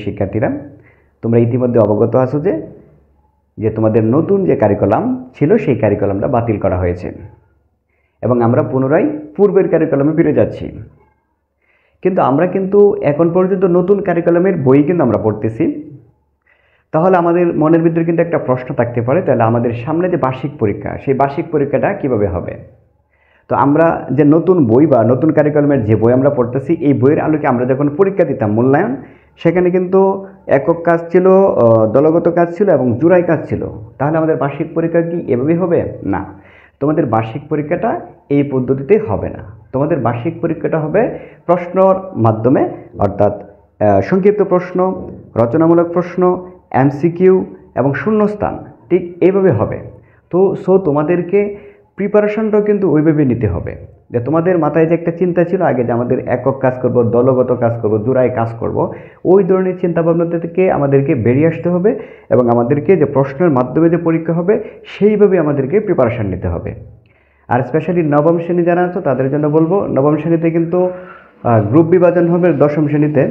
শ্রেণীর শিক্ষার্থীরা, তোমরা ইতিমধ্যে অবগত আছো যে তোমাদের নতুন যে কারিকুলাম ছিল সেই কারিকুলামটা বাতিল করা হয়েছে এবং আমরা পুনরায় পূর্বের কারিকুলামে ফিরে যাচ্ছি। কিন্তু আমরা এখন পর্যন্ত নতুন কারিকুলামের বই কিন্তু আমরা পড়তেছি। তাহলে আমাদের মনের ভিতরে কিন্তু একটা প্রশ্ন থাকতে পারে, তাহলে আমাদের সামনে যে বার্ষিক পরীক্ষা, সেই বার্ষিক পরীক্ষাটা কিভাবে হবে? তো আমরা যে নতুন বই বা নতুন কারিকুলামের যে বই আমরা পড়তেছি, এই বইয়ের আলোকে আমরা যখন পরীক্ষা দিতাম মূল্যায়ন, সেখানে কিন্তু একক কাজ ছিল, দলগত কাজ ছিল এবং জোড়াই কাজ ছিল। তাহলে আমাদের বার্ষিক পরীক্ষা কি এভাবে হবে? না, তোমাদের বার্ষিক পরীক্ষাটা এই পদ্ধতিতে হবে না। তোমাদের বার্ষিক পরীক্ষাটা হবে প্রশ্নর মাধ্যমে, অর্থাৎ সংক্ষিপ্ত প্রশ্ন, রচনামূলক প্রশ্ন, এমসিকিউ এবং শূন্যস্থান, ঠিক এইভাবে হবে। তো তোমাদেরকে প্রিপারেশনটাও কিন্তু ওইভাবে নিতে হবে, যে তোমাদের মাথায় যে একটা চিন্তা ছিল আগে যে আমাদের একক কাজ করব, দলগত কাজ করব, জোড়ায় কাজ করব, ওই ধরনের চিন্তাভাবনা থেকে আমাদেরকে বেরিয়ে আসতে হবে এবং আমাদেরকে যে প্রশ্নের মাধ্যমে যে পরীক্ষা হবে সেইভাবে আমাদেরকে প্রিপারেশন নিতে হবে। আর স্পেশালি নবম শ্রেণী যারা আছো তাদের জন্য বলবো, নবম শ্রেণীতে কিন্তু গ্রুপ বিভাজন হবে দশম শ্রেণীতে।